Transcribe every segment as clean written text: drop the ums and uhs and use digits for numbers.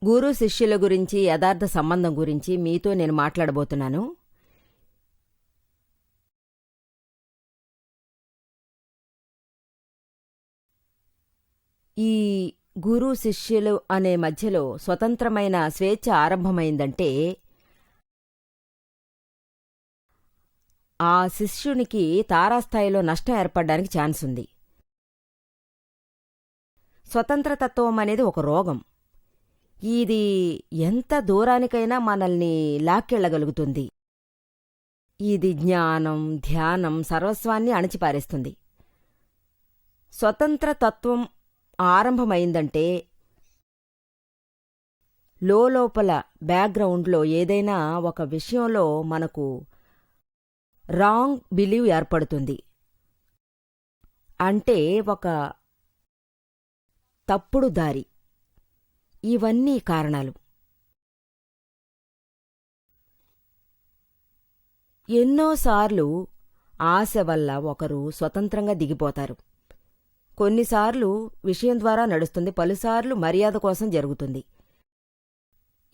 గురు శిష్యుల గురించి యథార్థ సంబంధం గురించి మీతో నేను మాట్లాడబోతున్నాను. ఈ గురు శిష్యులు అనే మధ్యలో స్వతంత్రమైన స్వేచ్ఛ ఆరంభమైందంటే ఆ శిష్యునికి తారాస్థాయిలో నష్టం ఏర్పడడానికి ఛాన్స్ ఉంది. స్వతంత్రతత్వం అనేది ఒక రోగం. ఇది ఎంత దూరానికైనా మనల్ని లాక్కెళ్లగలుగుతుంది. ఇది జ్ఞానం, ధ్యానం, సర్వస్వాన్ని అణచిపారేస్తుంది. స్వతంత్రతత్వం ఆరంభమైందంటే లోపల బ్యాక్గ్రౌండ్లో ఏదైనా ఒక విషయంలో మనకు రాంగ్ బిలీవ్ ఏర్పడుతుంది. అంటే ఒక తప్పుడు దారి. ఇవన్నీ కారణాలు. ఎన్నోసార్లు ఆశ వల్ల ఒకరు స్వతంత్రంగా దిగిపోతారు. కొన్నిసార్లు విషయం ద్వారా నడుస్తుంది, పలుసార్లు మర్యాద కోసం జరుగుతుంది.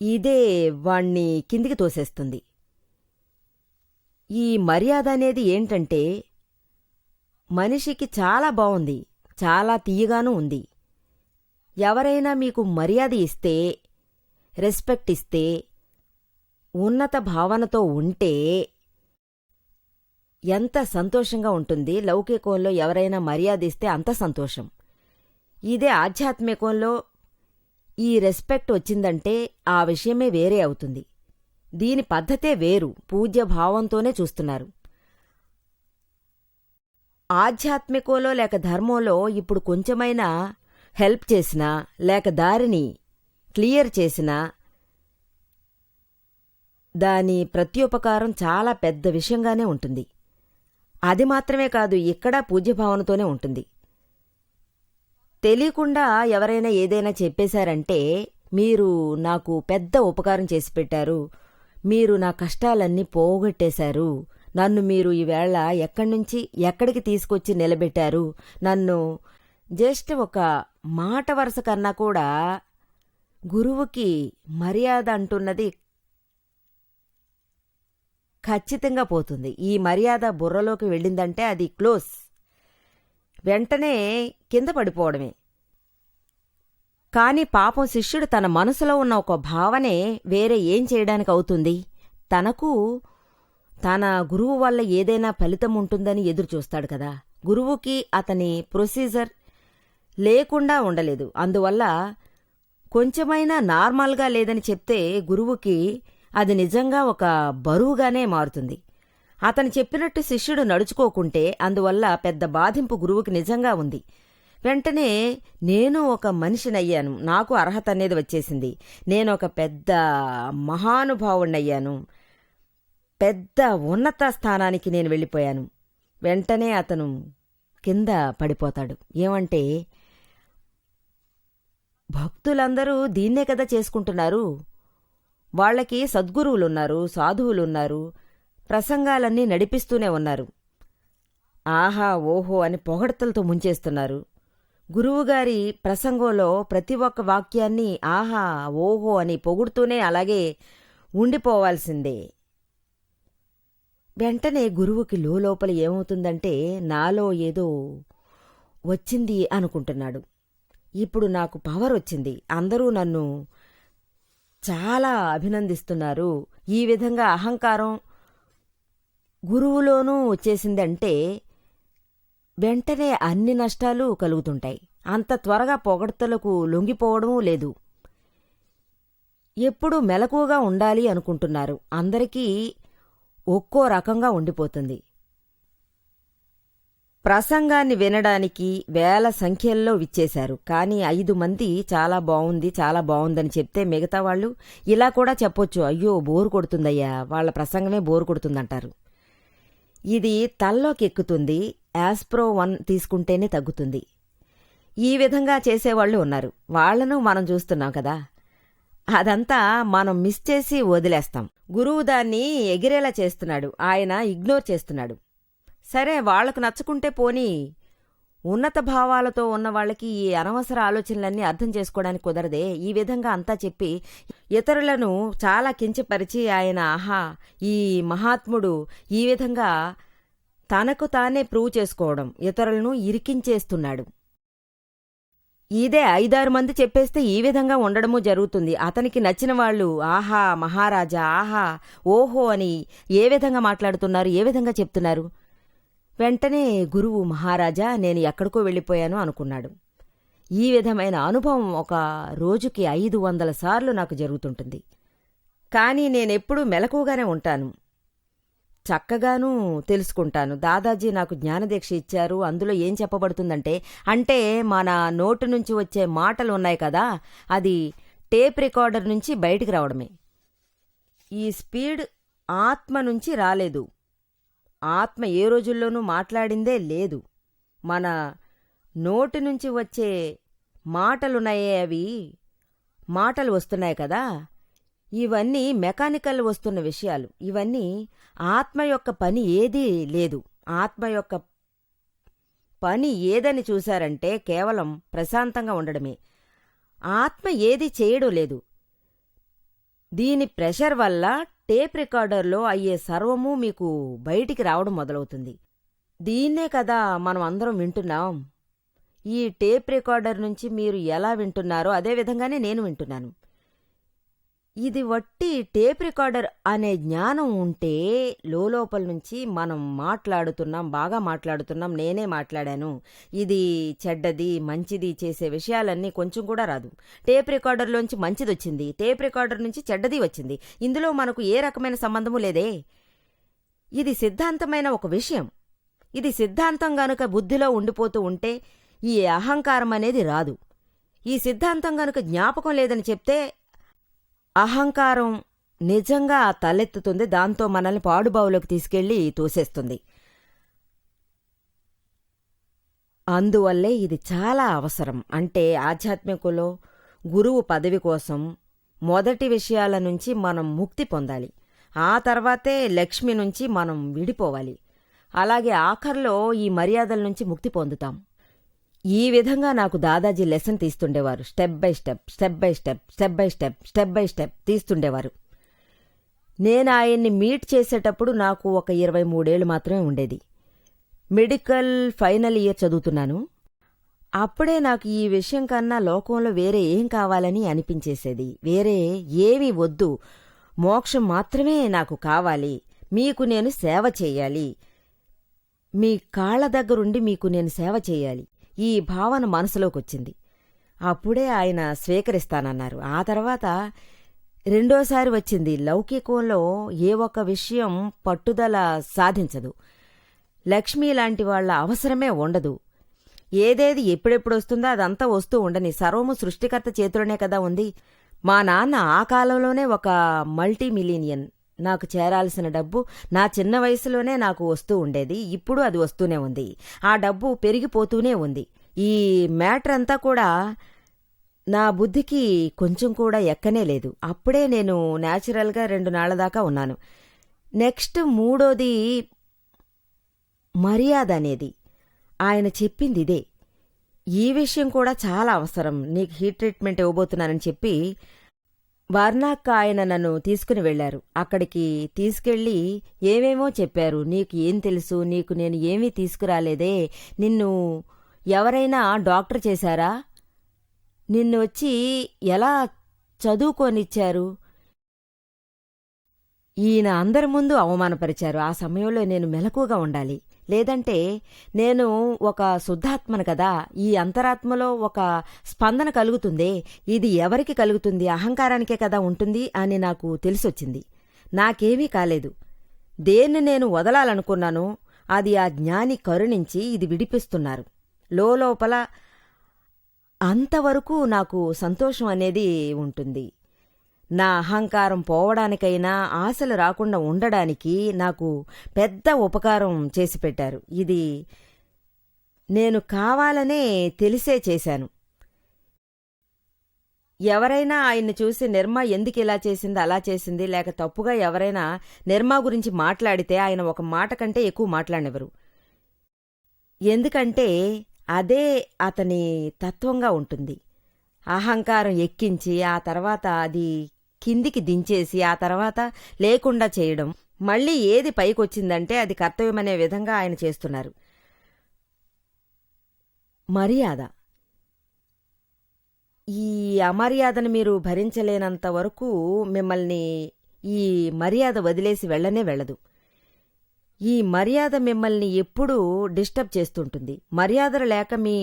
ఇదే వాణ్ణి కిందికి తోసేస్తుంది. ఈ మర్యాద అనేది ఏంటంటే మనిషికి చాలా బావుంది, చాలా తీయగానూ ఉంది. ఎవరైనా మీకు మర్యాద ఇస్తే, రెస్పెక్ట్ ఇస్తే, ఉన్నత భావనతో ఉంటే ఎంత సంతోషంగా ఉంటుంది. లౌకికంలో ఎవరైనా మర్యాద ఇస్తే అంత సంతోషం. ఇదే ఆధ్యాత్మికంలో ఈ రెస్పెక్ట్ వచ్చిందంటే ఆ విషయమే వేరే అవుతుంది. దీని పద్ధతే వేరు. పూజ్య భావంతోనే చూస్తున్నారు. ఆధ్యాత్మికంలో లేక ధర్మంలో ఇప్పుడు కొంచెమైనా హెల్ప్ చేసినా లేక దారిని క్లియర్ చేసినా దాని ప్రత్యుపకారం చాలా పెద్ద విషయంగానే ఉంటుంది. అది మాత్రమే కాదు, ఇక్కడ పూజ్యభావనతోనే ఉంటుంది. తెలియకుండా ఎవరైనా ఏదైనా చెప్పేశారంటే మీరు నాకు పెద్ద ఉపకారం చేసి పెట్టారు, మీరు నా కష్టాలన్నీ పోగొట్టేశారు, నన్ను మీరు ఈవేళ ఎక్కడ్నుంచి ఎక్కడికి తీసుకొచ్చి నిలబెట్టారు, నన్ను జస్ట్ ఒక మాట వరుస కన్నా కూడా గురువుకి మర్యాద అంటున్నది ఖచ్చితంగా పోతుంది. ఈ మర్యాద బుర్రలోకి వెళ్ళిందంటే అది క్లోజ్. వెంటనే కింద పడిపోవడమే. కాని పాపం శిష్యుడు తన మనసులో ఉన్న ఒక భావనే వేరే ఏం చేయడానికి అవుతుంది. తనకు తన గురువు వల్ల ఏదైనా ఫలితం ఉంటుందని ఎదురుచూస్తాడు కదా. గురువుకి అతని ప్రొసీజర్ లేకుండా ఉండలేదు. అందువల్ల కొంచెమైనా నార్మల్గా లేదని చెప్తే గురువుకి అది నిజంగా ఒక బరువుగానే మారుతుంది. అతను చెప్పినట్టు శిష్యుడు నడుచుకోకుంటే అందువల్ల పెద్ద బాధింపు గురువుకి నిజంగా ఉంది. వెంటనే నేను ఒక మనిషినయ్యాను, నాకు అర్హత అనేది వచ్చేసింది, నేను ఒక పెద్ద మహానుభావుణ్ణయ్యాను, పెద్ద ఉన్నత స్థానానికి నేను వెళ్ళిపోయాను. వెంటనే అతను కింద పడిపోతాడు. ఏమంటే భక్తులందరూ దీన్నే కదా చేసుకుంటున్నారు. వాళ్లకి సద్గురువులున్నారు, సాధువులున్నారు, ప్రసంగాలన్నీ నడిపిస్తూనే ఉన్నారు. ఆహా ఓహో అని పొగడ్తలతో ముంచేస్తున్నారు. గురువుగారి ప్రసంగంలో ప్రతి ఒక్క వాక్యాన్ని ఆహా ఓహో అని పొగుడుతూనే అలాగే ఉండిపోవాల్సిందే. వెంటనే గురువుకి లోపల ఏమవుతుందంటే నాలో ఏదో వచ్చింది అనుకుంటున్నాడు. ఇప్పుడు నాకు పవర్ వచ్చింది, అందరూ నన్ను చాలా అభినందిస్తున్నారు. ఈ విధంగా అహంకారం గురువులోనూ వచ్చేసిందంటే వెంటనే అన్ని నష్టాలు కలుగుతుంటాయి. అంత త్వరగా పొగడ్తలకు లొంగిపోవడమూ లేదు. ఎప్పుడూ మెలకువగా ఉండాలి అనుకుంటున్నారు. అందరికీ ఒక్కో రకంగా ఉండిపోతుంది. ప్రసంగాన్ని వినడానికి వేల సంఖ్యల్లో విచ్చేశారు. కానీ 5 మంది చాలా బావుంది, చాలా బావుందని చెప్తే మిగతా వాళ్ళు ఇలా కూడా చెప్పొచ్చు, అయ్యో బోరు కొడుతుందయ్యా, వాళ్ల ప్రసంగమే బోరు కొడుతుందంటారు. ఇది తల్లోకి ఎక్కుతుంది, యాస్ప్రో 1 తీసుకుంటేనే తగ్గుతుంది. ఈ విధంగా చేసేవాళ్లు ఉన్నారు. వాళ్లను మనం చూస్తున్నాం కదా. అదంతా మనం మిస్ చేసి వదిలేస్తాం. గురువు దాన్ని ఎగిరేలా చేస్తున్నాడు, ఆయన ఇగ్నోర్ చేస్తున్నాడు. సరే వాళ్లకు నచ్చుకుంటే పోనీ, ఉన్నత భావాలతో ఉన్న వాళ్ళకి ఈ అనవసర ఆలోచనలన్నీ అర్థం చేసుకోవడానికి కుదరదే. ఈ విధంగా అంతా చెప్పి ఇతరులను చాలా కించపరిచి ఆయన ఆహా ఈ మహాత్ముడు ఈ విధంగా తనకు తానే ప్రూవ్ చేసుకోవడం, ఇతరులను ఇరికించేస్తున్నాడు. ఇదే 5-6 మంది చెప్పేస్తే ఈ విధంగా ఉండడమూ జరుగుతుంది. అతనికి నచ్చిన వాళ్ళు ఆహా మహారాజా ఆహా ఓహో అని ఏ విధంగా మాట్లాడుతున్నారు, ఏ విధంగా చెప్తున్నారు. వెంటనే గురువు మహారాజా నేను ఎక్కడికో వెళ్ళిపోయాను అనుకున్నాడు. ఈ విధమైన అనుభవం ఒక రోజుకి 500 సార్లు నాకు జరుగుతుంటుంది. కానీ నేనెప్పుడూ మెలకుగానే ఉంటాను, చక్కగానూ తెలుసుకుంటాను. దాదాజీ నాకు జ్ఞానదీక్ష ఇచ్చారు. అందులో ఏం చెప్పబడుతుందంటే, అంటే మన నోటి నుంచి వచ్చే మాటలు ఉన్నాయి కదా, అది టేప్ రికార్డర్ నుంచి బయటికి రావడమే. ఈ స్పీడ్ ఆత్మ నుంచి రాలేదు. ఆత్మ ఏ రోజుల్లోనూ మాట్లాడిందే లేదు. మన నోటి నుంచి వచ్చే మాటలున్నాయే, అవి మాటలు వస్తున్నాయి కదా, ఇవన్నీ మెకానికల్ వస్తున్న విషయాలు. ఇవన్నీ ఆత్మ యొక్క పని ఏదీ లేదు. ఆత్మ యొక్క పని ఏదని చూశారంటే కేవలం ప్రశాంతంగా ఉండడమే. ఆత్మ ఏది చేయడం లేదు. దీని ప్రెషర్ వల్ల టేప్ రికార్డర్లో అయ్యే సర్వము మీకు బయటికి రావడం మొదలవుతుంది. దీన్నే కదా మనం అందరం వింటున్నాం. ఈ టేప్ రికార్డర్ నుంచి మీరు ఎలా వింటున్నారో అదేవిధంగానే నేను వింటున్నాను. ఇది వట్టి టేప్ రికార్డర్ అనే జ్ఞానం ఉంటే లోపల నుంచి మనం మాట్లాడుతున్నాం, బాగా మాట్లాడుతున్నాం, నేనే మాట్లాడాను, ఇది చెడ్డది మంచిది చేసే విషయాలన్నీ కొంచెం కూడా రాదు. టేప్ రికార్డర్లోంచి మంచిది వచ్చింది, టేప్ రికార్డర్ నుంచి చెడ్డది వచ్చింది. ఇందులో మనకు ఏ రకమైన సంబంధము లేదే. ఇది సిద్ధాంతమైన ఒక విషయం. ఇది సిద్ధాంతం గనుక బుద్ధిలో ఉండిపోతూ ఉంటే ఈ అహంకారం అనేది రాదు. ఈ సిద్ధాంతం గనుక జ్ఞాపకం లేదని చెప్తే అహంకారం నిజంగా తలెత్తుతుంది. దాంతో మనల్ని పాడుబావులోకి తీసుకెళ్లి తోసేస్తుంది. అందువల్లే ఇది చాలా అవసరం. అంటే ఆధ్యాత్మికలో గురువు పదవి కోసం మొదటి విషయాల నుంచి మనం ముక్తి పొందాలి. ఆ తర్వాతే లక్ష్మి నుంచి మనం విడిపోవాలి. అలాగే ఆఖర్లో ఈ మర్యాదల నుంచి ముక్తి పొందుతాం. ఈ విధంగా నాకు దాదాజీ లెసన్ తీస్తుండేవారు. Step by step, step by step, step by step, step by step తీస్తుండేవారు. నేను ఆయన్ని మీట్ చేసేటప్పుడు నాకు ఒక 23 ఏళ్లు మాత్రమే ఉండేది. మెడికల్ ఫైనల్ ఇయర్ చదువుతున్నాను. అప్పుడే నాకు ఈ విషయం కన్నా లోకంలో వేరే ఏం కావాలని అనిపించేసేది. వేరే ఏమీ వద్దు, మోక్షం మాత్రమే నాకు కావాలి, మీకు నేను సేవ చెయ్యాలి, మీ కాళ్ల దగ్గరుండి మీకు నేను సేవ చెయ్యాలి, ఈ భావన మనసులోకొచ్చింది. అప్పుడే ఆయన స్వీకరిస్తానన్నారు. ఆ తర్వాత రెండోసారి వచ్చింది. లౌకికంలో ఏ ఒక్క విషయం పట్టుదల సాధించదు. లక్ష్మీ లాంటి వాళ్ల అవసరమే ఉండదు. ఏదేది ఎప్పుడెప్పుడు వస్తుందో అదంతా వస్తూ ఉండని, సర్వము సృష్టికర్త చేతిలోనే కదా ఉంది. మా నాన్న ఆ కాలంలోనే ఒక మల్టీ మిలీనియన్. నాకు చేరాల్సిన డబ్బు నా చిన్న వయసులోనే నాకు వస్తూ ఉండేది. ఇప్పుడు అది వస్తూనే ఉంది. ఆ డబ్బు పెరిగిపోతూనే ఉంది. ఈ మ్యాటర్ అంతా కూడా నా బుద్ధికి కొంచెం కూడా ఎక్కనే లేదు. అప్పుడే నేను న్యాచురల్గా 2 నాళ్ల దాకా ఉన్నాను. నెక్స్ట్ మూడోది మర్యాద అనేది. ఆయన చెప్పింది ఇదే. ఈ విషయం కూడా చాలా అవసరం. నీకు హీట్ ట్రీట్మెంట్ ఇవ్వబోతున్నానని చెప్పి వార్నాక్ ఆయన నన్ను తీసుకుని వెళ్లారు. అక్కడికి తీసుకెళ్లి ఏమేమో చెప్పారు. నీకు ఏం తెలుసు, నీకు నేను ఏమీ తీసుకురాలేదే, నిన్ను ఎవరైనా డాక్టర్ చేశారా, నిన్ను వచ్చి ఎలా చదువుకోనిచ్చారు, ఈయన అందరి ముందు అవమానపరిచారు. ఆ సమయంలో నేను మెలకుగా ఉండాలి. లేదంటే నేను ఒక శుద్ధాత్మను కదా, ఈ అంతరాత్మలో ఒక స్పందన కలుగుతుందే, ఇది ఎవరికి కలుగుతుంది, అహంకారానికే కదా ఉంటుంది అని నాకు తెలిసొచ్చింది. నాకేమీ కాలేదు. దేన్ని నేను వదలాలనుకున్నానో అది ఆ జ్ఞాని కరుణించి ఇది విడిపిస్తున్నారు. లోపల అంతవరకు నాకు సంతోషం అనేది ఉంటుంది. నా అహంకారం పోవడానికైనా, ఆశలు రాకుండా ఉండడానికి నాకు పెద్ద ఉపకారం చేసి పెట్టారు. ఇది నేను కావాలనే తెలిసే చేశాను. ఎవరైనా ఆయన్ని చూసి నిర్మా ఎందుకు ఇలా చేసింది, అలా చేసింది, లేక తప్పుగా ఎవరైనా నిర్మా గురించి మాట్లాడితే ఆయన ఒక మాట కంటే ఎక్కువ మాట్లాడినెవరు. ఎందుకంటే అదే అతని తత్వంగా ఉంటుంది. అహంకారం ఎక్కించి ఆ తర్వాత అది కిందికి దించేసి ఆ తర్వాత లేకుండా చేయడం, మళ్ళీ ఏది పైకొచ్చిందంటే అది కర్తవ్యమనే విధంగా ఆయన చేస్తున్నారు. మర్యాద, ఈ అమర్యాదను మీరు భరించలేనంత వరకు మిమ్మల్ని ఈ మర్యాద వదిలేసి వెళ్ళనే వెళ్ళదు. ఈ మర్యాద మిమ్మల్ని ఎప్పుడూ డిస్టర్బ్ చేస్తుంటుంది. మర్యాదలు లేక మీ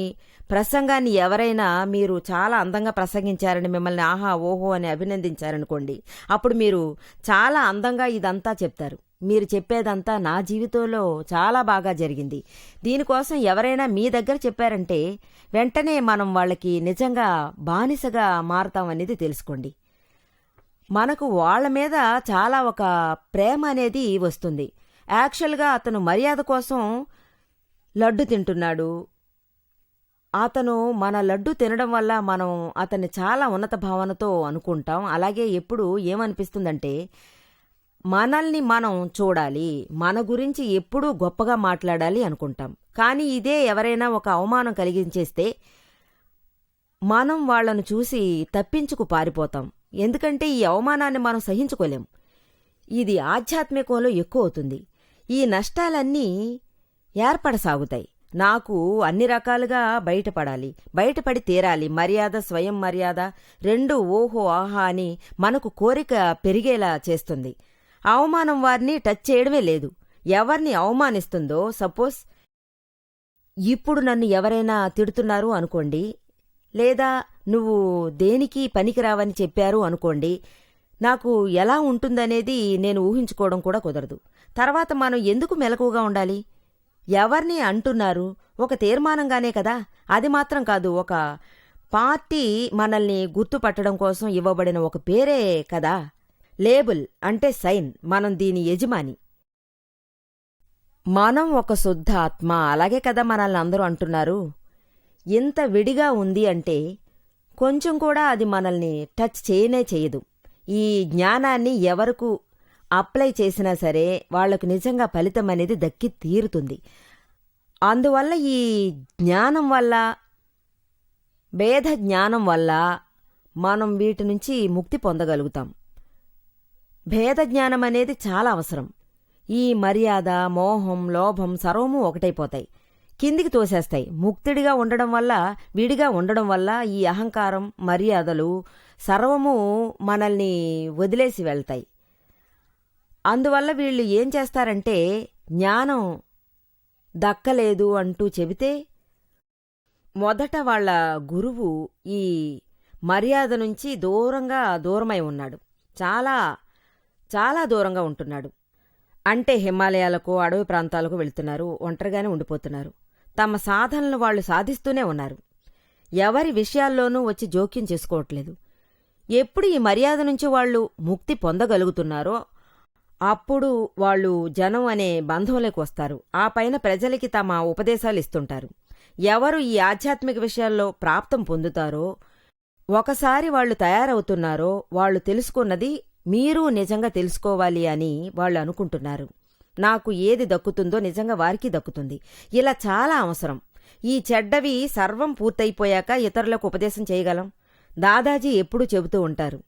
ప్రసంగాన్ని ఎవరైనా మీరు చాలా అందంగా ప్రసంగించారని మిమ్మల్ని ఆహా ఓహో అని అభినందించారనుకోండి, అప్పుడు మీరు చాలా అందంగా ఇదంతా చెప్తారు. మీరు చెప్పేదంతా నా జీవితంలో చాలా బాగా జరిగింది. దీనికోసం ఎవరైనా మీ దగ్గర చెప్పారంటే వెంటనే మనం వాళ్ళకి నిజంగా బానిసగా మారతామనేది తెలుసుకోండి. మనకు వాళ్ల మీద చాలా ఒక ప్రేమ అనేది వస్తుంది. యాక్చువల్గా అతను మర్యాద కోసం లడ్డు తింటున్నాడు. అతను మన లడ్డు తినడం వల్ల మనం అతన్ని చాలా ఉన్నత భావనతో అనుకుంటాం. అలాగే ఎప్పుడు ఏమనిపిస్తుందంటే మనల్ని మనం చూడాలి, మన గురించి ఎప్పుడూ గొప్పగా మాట్లాడాలి అనుకుంటాం. కానీ ఇదే ఎవరైనా ఒక అవమానం కలిగించేస్తే మనం వాళ్లను చూసి తప్పించుకు పారిపోతాం. ఎందుకంటే ఈ అవమానాన్ని మనం సహించుకోలేం. ఇది ఆధ్యాత్మికంలో ఎక్కువ అవుతుంది. ఈ నష్టాలన్నీ ఏర్పడసాగుతాయి. నాకు అన్ని రకాలుగా బయటపడి తీరాలి. మర్యాద, స్వయం మర్యాద రెండూ ఓహో ఆహా అని మనకు కోరిక పెరిగేలా చేస్తుంది. అవమానం వారిని టచ్ చేయడమే లేదు. ఎవరిని అవమానిస్తుందో, సపోజ్ ఇప్పుడు నన్ను ఎవరైనా తిడుతున్నారు అనుకోండి, లేదా నువ్వు దేనికి పనికిరావని చెప్పారు అనుకోండి, నాకు ఎలా ఉంటుందనేది నేను ఊహించుకోవడం కూడా కుదరదు. తర్వాత మనం ఎందుకు మెలకువగా ఉండాలి? ఎవరిని అంటున్నారు? ఒక తీర్మానంగానే కదా. అది మాత్రం కాదు, ఒక పార్టీ మనల్ని గుర్తుపట్టడం కోసం ఇవ్వబడిన ఒక పేరే కదా. లేబుల్ అంటే సైన్, మనం దీని యజమాని. మనం ఒక శుద్ధ ఆత్మ, అలాగే కదా మనల్ని అందరూ అంటున్నారు. ఇంత విడిగా ఉంది అంటే కొంచెం కూడా అది మనల్ని టచ్ చేయనే చేయదు. ఈ జ్ఞానాన్ని ఎవరకు అప్లై చేసినా సరే వాళ్లకు నిజంగా ఫలితం అనేది దక్కి తీరుతుంది. అందువల్ల ఈ జ్ఞానం వల్ల, భేద జ్ఞానం వల్ల మనం వీటి నుంచి ముక్తి పొందగలుగుతాం. భేద జ్ఞానం అనేది చాలా అవసరం. ఈ మర్యాద, మోహం, లోభం సర్వము ఒకటైపోతాయి, కిందికి తోసేస్తాయి. ముక్తుడిగా ఉండడం వల్ల, విడిగా ఉండడం వల్ల ఈ అహంకారం, మర్యాదలు సర్వము మనల్ని వదిలేసి వెళ్తాయి. అందువల్ల వీళ్ళు ఏం చేస్తారంటే జ్ఞానం దక్కలేదు అంటూ చెబితే మొదట వాళ్ల గురువు ఈ మర్యాద నుంచి దూరమై ఉన్నాడు. చాలా చాలా దూరంగా ఉంటున్నాడు. అంటే హిమాలయాలకు, అడవి ప్రాంతాలకు వెళుతున్నారు, ఒంటరిగానే ఉండిపోతున్నారు. తమ సాధనలు వాళ్లు సాధిస్తూనే ఉన్నారు. ఎవరి విషయాల్లోనూ వచ్చి జోక్యం చేసుకోవట్లేదు. ఎప్పుడు ఈ మర్యాద నుంచి వాళ్లు ముక్తి పొందగలుగుతున్నారో అప్పుడు వాళ్ళు జనం అనే బంధంలోకి వస్తారు. ఆ పైన ప్రజలకి తమ ఉపదేశాలు ఇస్తుంటారు. ఎవరు ఈ ఆధ్యాత్మిక విషయాల్లో ప్రాప్తం పొందుతారో, ఒకసారి వాళ్లు తయారవుతున్నారో, వాళ్లు తెలుసుకున్నది మీరు నిజంగా తెలుసుకోవాలి అని వాళ్ళు అనుకుంటున్నారు. నాకు ఏది దక్కుతుందో నిజంగా వారికి దక్కుతుంది. ఇలా చాలా అవసరం. ఈ చెడ్డవి సర్వం పూర్తయిపోయాక ఇతరులకు ఉపదేశం చేయగలం. దాదాజీ ఎప్పుడూ చెబుతూ ఉంటారు,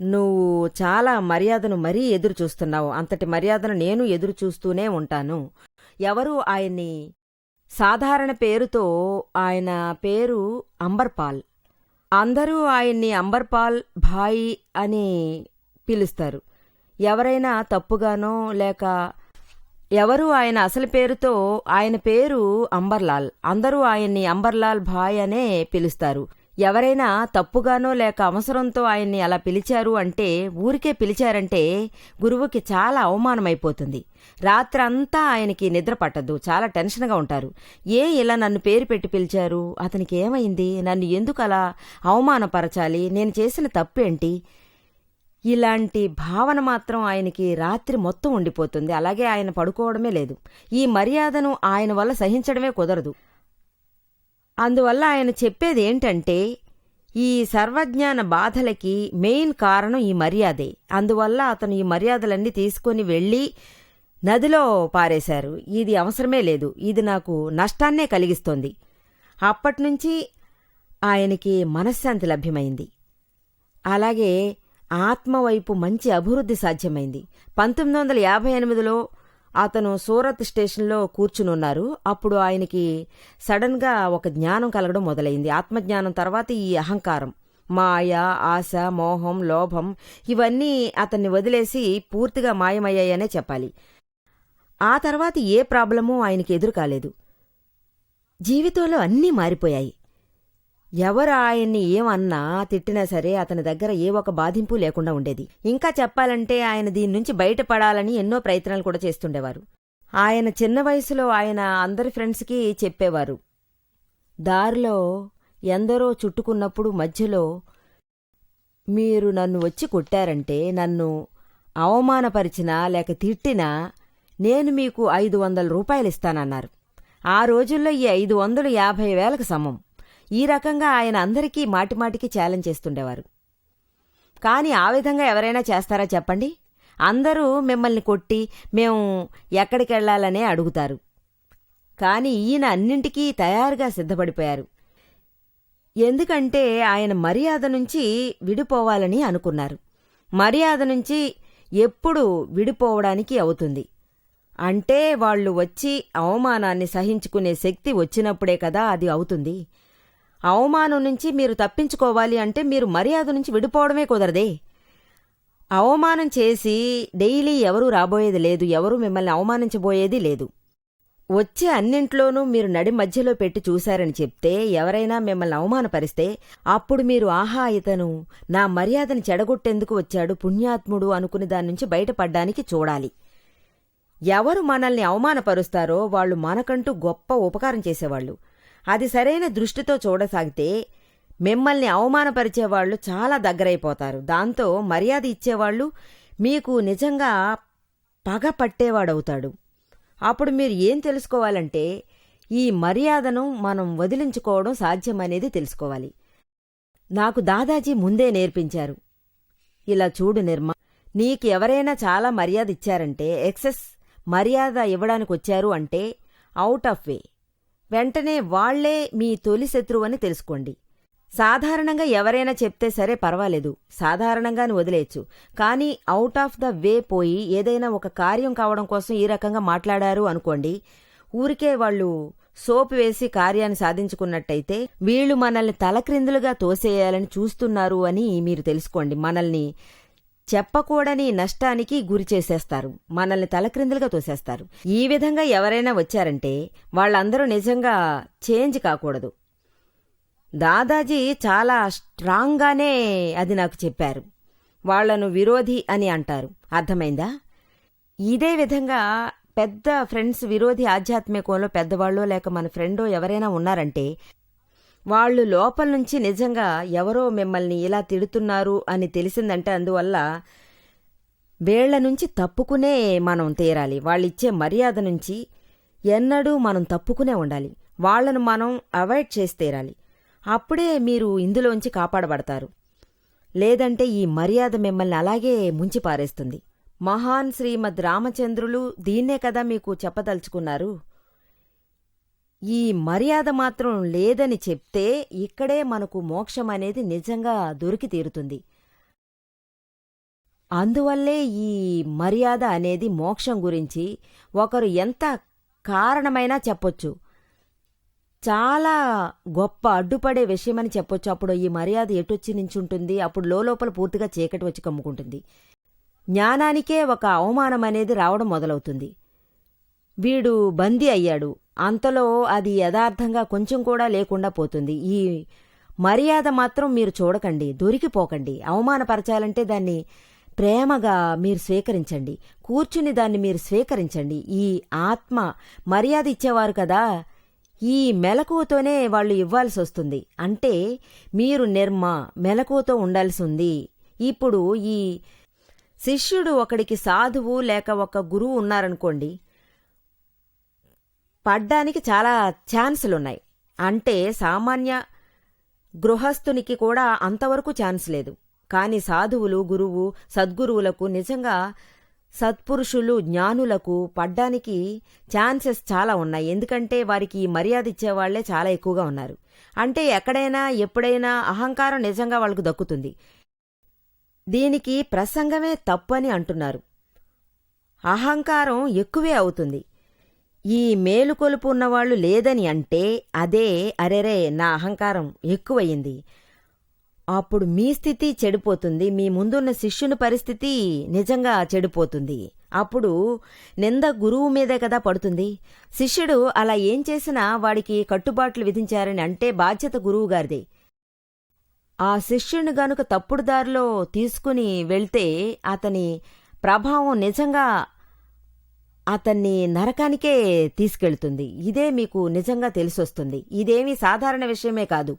నువ్వు చాలా మర్యాదను మరీ ఎదురు చూస్తున్నావు. అంతటి మర్యాదను నేను ఎదురు చూస్తూనే ఉంటాను. ఎవరు ఆయన్ని సాధారణ పేరుతో, ఆయన పేరు అంబర్పాల్, అందరూ ఆయన్ని అంబర్పాల్ భాయ్ అని పిలుస్తారు. ఎవరైనా తప్పుగానో లేక ఎవరు ఆయన అసలు పేరుతో, ఆయన పేరు అంబర్లాల్, అందరూ ఆయన్ని అంబర్లాల్ భాయ్ అనే పిలుస్తారు. ఎవరైనా తప్పుగానో లేక అవసరంతో ఆయన్ని అలా పిలిచారు అంటే, ఊరికే పిలిచారంటే గురువుకి చాలా అవమానమైపోతుంది. రాత్రంతా ఆయనకి నిద్ర పట్టదు, చాలా టెన్షన్గా ఉంటారు. ఇలా నన్ను పేరు పెట్టి పిలిచారు, అతనికి ఏమైంది, నన్ను ఎందుకు అలా అవమానపరచాలి, నేను చేసిన తప్పేంటి, ఇలాంటి భావన మాత్రం ఆయనకి రాత్రి మొత్తం ఉండిపోతుంది. అలాగే ఆయన పడుకోవడమే లేదు. ఈ మర్యాదను ఆయన వల్ల సహించడమే కుదరదు. అందువల్ల ఆయన చెప్పేది ఏంటంటే, ఈ సర్వజ్ఞాన బాధలకి మెయిన్ కారణం ఈ మర్యాదే. అందువల్ల అతను ఈ మర్యాదలన్నీ తీసుకుని వెళ్లి నదిలో పారేశారు. ఇది అవసరమే లేదు, ఇది నాకు నష్టాన్నే కలిగిస్తోంది. అప్పట్నుంచి ఆయనకి మనశ్శాంతి లభ్యమైంది. అలాగే ఆత్మవైపు మంచి అభివృద్ధి సాధ్యమైంది. 1958లో అతను సూరత్ స్టేషన్లో కూర్చునున్నారు. అప్పుడు ఆయనకి సడన్గా ఒక జ్ఞానం కలగడం మొదలైంది. ఆత్మజ్ఞానం తర్వాత ఈ అహంకారం, మాయ, ఆశ, మోహం, లోభం ఇవన్నీ అతన్ని వదిలేసి పూర్తిగా మాయమయ్యాయనే చెప్పాలి. ఆ తర్వాత ఏ ప్రాబ్లమూ ఆయనకి ఎదురు కాలేదు. జీవితంలో అన్నీ మారిపోయాయి. ఎవరు ఆయన్ని ఏమన్నా తిట్టినా సరే అతని దగ్గర ఏ ఒక బాధింపు లేకుండా ఉండేది. ఇంకా చెప్పాలంటే ఆయన దీని నుంచి బయటపడాలని ఎన్నో ప్రయత్నాలు కూడా చేస్తుండేవారు. ఆయన చిన్న వయసులో ఆయన అందరి ఫ్రెండ్స్కి చెప్పేవారు, దారిలో ఎందరో చుట్టుకున్నప్పుడు మధ్యలో మీరు నన్ను వచ్చి కొట్టారంటే, నన్ను అవమానపరిచినా లేక తిట్టినా నేను మీకు 500 రూపాయలు ఇస్తానన్నారు. ఆ రోజుల్లో ఈ 500 50,000కు సమం. ఈ రకంగా ఆయన అందరికీ మాటిమాటికి ఛాలెంజ్ చేస్తుండేవారు. కాని ఆ విధంగా ఎవరైనా చేస్తారా చెప్పండి? అందరూ మిమ్మల్ని కొట్టి మేము ఎక్కడికెళ్లాలనే అడుగుతారు. కాని ఈయన అన్నింటికీ తయారుగా సిద్ధపడిపోయారు. ఎందుకంటే ఆయన మర్యాద నుంచి విడిపోవాలని అనుకున్నారు. మర్యాద నుంచి ఎప్పుడు విడిపోవడానికి అవుతుంది అంటే వాళ్ళు వచ్చి అవమానాన్ని సహించుకునే శక్తి వచ్చినప్పుడే కదా అది అవుతుంది. అవమానం నుంచి మీరు తప్పించుకోవాలి అంటే మీరు మర్యాద నుంచి విడిపోవడమే కుదరదే. అవమానం చేసి డైలీ ఎవరూ రాబోయేది లేదు, ఎవరూ మిమ్మల్ని అవమానించబోయేది లేదు. వచ్చే అన్నింట్లోనూ మీరు నడి మధ్యలో పెట్టి చూశారని చెప్తే, ఎవరైనా మిమ్మల్ని అవమానపరిస్తే అప్పుడు మీరు ఆహా ఇతను నా మర్యాదను చెడగొట్టేందుకు వచ్చాడు, పుణ్యాత్ముడు అనుకుని దాన్నుంచి బయటపడ్డానికి చూడాలి. ఎవరు మనల్ని అవమానపరుస్తారో వాళ్ళు మనకంటూ గొప్ప ఉపకారం చేసేవాళ్లు. అది సరైన దృష్టితో చూడసాగితే మిమ్మల్ని అవమానపరిచేవాళ్లు చాలా దగ్గరైపోతారు. దాంతో మర్యాద ఇచ్చేవాళ్లు మీకు నిజంగా పగ పట్టేవాడవుతాడు. అప్పుడు మీరు ఏం తెలుసుకోవాలంటే, ఈ మర్యాదను మనం వదిలించుకోవడం సాధ్యమనేది తెలుసుకోవాలి. నాకు దాదాజీ ముందే నేర్పించారు, ఇలా చూడు నిర్మా, నీకు ఎవరైనా చాలా మర్యాద ఇచ్చారంటే, ఎక్సెస్ మర్యాద ఇవ్వడానికొచ్చారు అంటే అవుట్ ఆఫ్ వే, వెంటనే వాళ్లే మీ తొలి శత్రువని తెలుసుకోండి. సాధారణంగా ఎవరైనా చెప్తే సరే పర్వాలేదు, సాధారణంగాని వదిలేయచ్చు. కానీ అవుట్ ఆఫ్ ద వే పోయి ఏదైనా ఒక కార్యం కావడం కోసం ఈ రకంగా మాట్లాడారు అనుకోండి, ఊరికే వాళ్ళు సోపు వేసి కార్యాన్ని సాధించుకున్నట్టయితే వీళ్లు మనల్ని తలక్రిందులుగా తోసేయాలని చూస్తున్నారు అని మీరు తెలుసుకోండి. మనల్ని చెప్పకూడని నష్టానికి గురి చేసేస్తారు, మనల్ని తలక్రిందులుగా తోసేస్తారు. ఈ విధంగా ఎవరైనా వచ్చారంటే వాళ్ళందరూ నిజంగా చేంజ్ కాకూడదు. దాదాజీ చాలా స్ట్రాంగ్గానే అది నాకు చెప్పారు. వాళ్లను విరోధి అని అంటారు, అర్థమైందా? ఇదే విధంగా పెద్ద ఫ్రెండ్స్, విరోధి ఆధ్యాత్మికంలో పెద్దవాళ్ళో లేక మన ఫ్రెండో ఎవరైనా ఉన్నారంటే వాళ్ళు లోపల నుంచి నిజంగా ఎవరో మిమ్మల్ని ఇలా తిడుతున్నారు అని తెలిసిందంటే అందువల్ల వేళ్ల నుంచి తప్పుకునే మనం తీరాలి. వాళ్ళిచ్చే మర్యాద నుంచి ఎన్నడూ మనం తప్పుకునే ఉండాలి. వాళ్లను మనం అవాయిడ్ చేసి తీరాలి. అప్పుడే మీరు ఇందులోంచి కాపాడబడతారు. లేదంటే ఈ మర్యాద మిమ్మల్ని అలాగే ముంచిపారేస్తుంది. మహాన్ శ్రీమద్ రామచంద్రులు దీన్నే కదా మీకు చెప్పదలుచుకున్నారు. ఈ మర్యాద మాత్రం లేదని చెప్తే ఇక్కడే మనకు మోక్షమనేది నిజంగా దొరికి తీరుతుంది. అందువల్లే ఈ మర్యాద అనేది మోక్షం గురించి ఒకరు ఎంత కారణమైనా చెప్పొచ్చు, చాలా గొప్ప అడ్డుపడే విషయమని చెప్పొచ్చు. అప్పుడు ఈ మర్యాద ఎటొచ్చి నించుంటుంది, అప్పుడు లోపల పూర్తిగా చీకటి వచ్చి కమ్ముకుంటుంది. జ్ఞానానికే ఒక అవమానమనేది రావడం మొదలవుతుంది. వీడు బందీ అయ్యాడు, అంతలో అది యథార్థంగా కొంచెం కూడా లేకుండా పోతుంది. ఈ మర్యాద మాత్రం మీరు చూడకండి, దొరికిపోకండి. అవమానపరచాలంటే దాన్ని ప్రేమగా మీరు స్వీకరించండి, కూర్చుని దాన్ని మీరు స్వీకరించండి. ఈ ఆత్మ మర్యాద ఇచ్చేవారు కదా, ఈ మెలకువతోనే వాళ్ళు ఇవ్వాల్సి వస్తుంది. అంటే మీరు మెలకువతో ఉండాల్సి ఉంది. ఇప్పుడు ఈ శిష్యుడు ఒకడికి సాధువు లేక ఒక గురువు ఉన్నారనుకోండి, పడ్డానికి చాలా ఛాన్సులున్నాయి. అంటే సామాన్య గృహస్థునికి కూడా అంతవరకు ఛాన్స్ లేదు. కాని సాధువులు, గురువు, సద్గురువులకు నిజంగా సత్పురుషులు జ్ఞానులకు పడ్డానికి ఛాన్సెస్ చాలా ఉన్నాయి. ఎందుకంటే వారికి మర్యాద ఇచ్చేవాళ్లే చాలా ఎక్కువగా ఉన్నారు. అంటే ఎక్కడైనా ఎప్పుడైనా అహంకారం నిజంగా వాళ్లకు దక్కుతుంది. దీనికి ప్రసంగమే తప్పని అంటున్నారు. అహంకారం ఎక్కువే అవుతుంది. ఈ మేలుకొలుపు ఉన్నవాళ్లు లేదని అంటే అదే అరెరే నా అహంకారం ఎక్కువయింది. అప్పుడు మీ స్థితి చెడిపోతుంది. మీ ముందున్న శిష్యుని పరిస్థితి నిజంగా చెడిపోతుంది. అప్పుడు నింద గురువు మీదే కదా పడుతుంది. శిష్యుడు అలా ఏం చేసినా వాడికి కట్టుబాట్లు విధించారని అంటే బాధ్యత గురువుగారిదే. ఆ శిష్యుని గనుక తప్పుడు దారిలో తీసుకుని వెళ్తే అతని ప్రభావం నిజంగా అతన్ని నరకానికే తీసుకెళ్తుంది. ఇదే మీకు నిజంగా తెలిసొస్తుంది. ఇదేమీ సాధారణ విషయమే కాదు.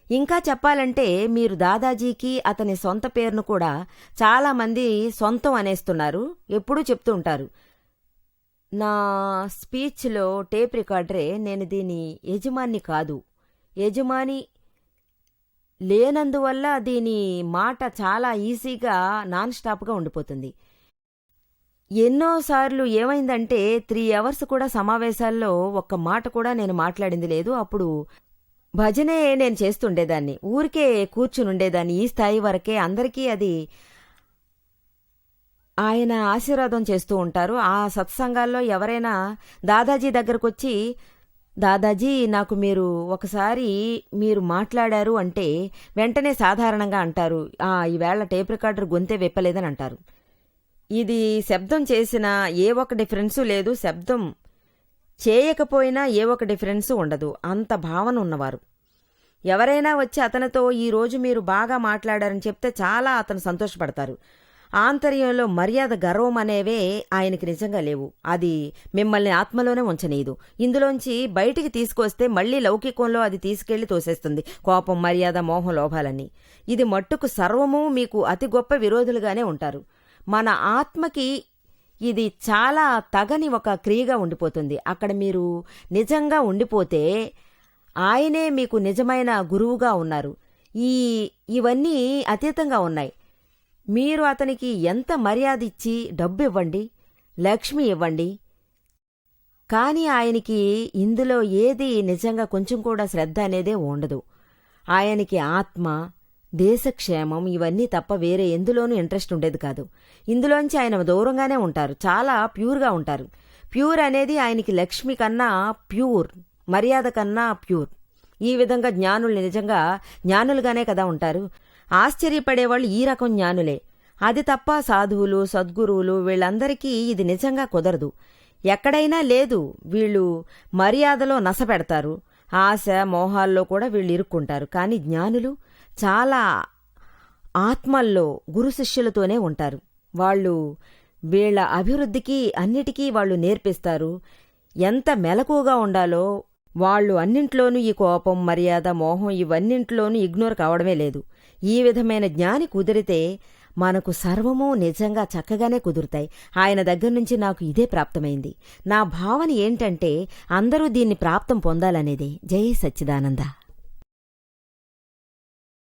ఇంకా చెప్పాలంటే మీరు దాదాజీకి అతని సొంత పేరును కూడా చాలామంది సొంతం అనేస్తున్నారు. ఎప్పుడూ చెప్తూ ఉంటారు. నా స్పీచ్లో టేప్ రికార్డరే, నేను దీని యజమాని కాదు. యజమాని లేనందువల్ల దీని మాట చాలా ఈజీగా నాన్ స్టాప్గా ఉండిపోతుంది. ఎన్నోసార్లు ఏమైందంటే 3 hours కూడా సమావేశాల్లో ఒక్క మాట కూడా నేను మాట్లాడింది లేదు. అప్పుడు భజనే నేను చేస్తుండేదాన్ని, ఊరికే కూర్చునుండేదాన్ని. ఈ స్థాయి వరకే అందరికీ అది ఆయన ఆశీర్వాదం చేస్తూ ఉంటారు. ఆ సత్సంగాల్లో ఎవరైనా దాదాజీ దగ్గరకొచ్చి, దాదాజీ నాకు మీరు ఒకసారి మీరు మాట్లాడారు అంటే వెంటనే సాధారణంగా అంటారు, ఈవేళ టేప్ రికార్డర్ గొంతే విప్పలేదని అంటారు. ఇది శబ్దం చేసినా ఏ ఒక్క డిఫరెన్సు లేదు, శబ్దం చేయకపోయినా ఏ ఒక్క డిఫరెన్సు ఉండదు. అంత భావన ఉన్నవారు. ఎవరైనా వచ్చి అతనితో ఈరోజు మీరు బాగా మాట్లాడారని చెప్తే చాలా అతను సంతోషపడతారు. ఆంతర్యంలో మర్యాద, గర్వం అనేవే ఆయనకి నిజంగా లేవు. అది మిమ్మల్ని ఆత్మలోనే ఉంచనీయదు. ఇందులోంచి బయటికి తీసుకొస్తే మళ్లీ లౌకికంలో అది తీసుకెళ్లి తోసేస్తుంది. కోపం, మర్యాద, మోహం, లోభాలన్నీ. ఇది మట్టుకు సర్వమూ మీకు అతి గొప్ప విరోధులుగానే ఉంటారు. మన ఆత్మకి ఇది చాలా తగని ఒక క్రియగా ఉండిపోతుంది. అక్కడ మీరు నిజంగా ఉండిపోతే ఆయనే మీకు నిజమైన గురువుగా ఉన్నారు. ఇవన్నీ అతీతంగా ఉన్నాయి. మీరు అతనికి ఎంత మర్యాద ఇచ్చి డబ్బు ఇవ్వండి, లక్ష్మి ఇవ్వండి, కానీ ఆయనకి ఇందులో ఏది నిజంగా కొంచెం కూడా శ్రద్ధ అనేదే ఉండదు. ఆయనకి ఆత్మ, దేశక్షేమం ఇవన్నీ తప్ప వేరే ఎందులోనూ ఇంట్రెస్ట్ ఉండేది కాదు. ఇందులోంచి ఆయన దూరంగానే ఉంటారు. చాలా ప్యూర్గా ఉంటారు. ప్యూర్ అనేది ఆయనకి లక్ష్మి కన్నా ప్యూర్, మర్యాద కన్నా ప్యూర్. ఈ విధంగా జ్ఞానుల్ని నిజంగా జ్ఞానులుగానే కదా ఉంటారు. ఆశ్చర్యపడేవాళ్ళు ఈ రకం జ్ఞానులే. అది తప్ప సాధువులు, సద్గురువులు వీళ్ళందరికీ ఇది నిజంగా కుదరదు. ఎక్కడైనా లేదు. వీళ్ళు మర్యాదలో నసపెడతారు. ఆశ, మోహాల్లో కూడా వీళ్ళు ఇరుక్కుంటారు. కానీ జ్ఞానులు చాలా ఆత్మల్లో గురు శిష్యులతోనే ఉంటారు. వాళ్ళు వీళ్ల అభివృద్ధికి అన్నిటికీ వాళ్ళు నేర్పిస్తారు. ఎంత మెలకుగా ఉండాలో వాళ్ళు అన్నింట్లోనూ ఈ కోపం, మర్యాద, మోహం ఇవన్నింట్లోనూ ఇగ్నోర్ కావడమే లేదు. ఈ విధమైన జ్ఞాని కుదిరితే మనకు సర్వమూ నిజంగా చక్కగానే కుదురుతాయి. ఆయన దగ్గర నుంచి నాకు ఇదే ప్రాప్తమైంది. నా భావన ఏంటంటే అందరూ దీన్ని ప్రాప్తం పొందాలనేదే. జై సచ్చిదానంద.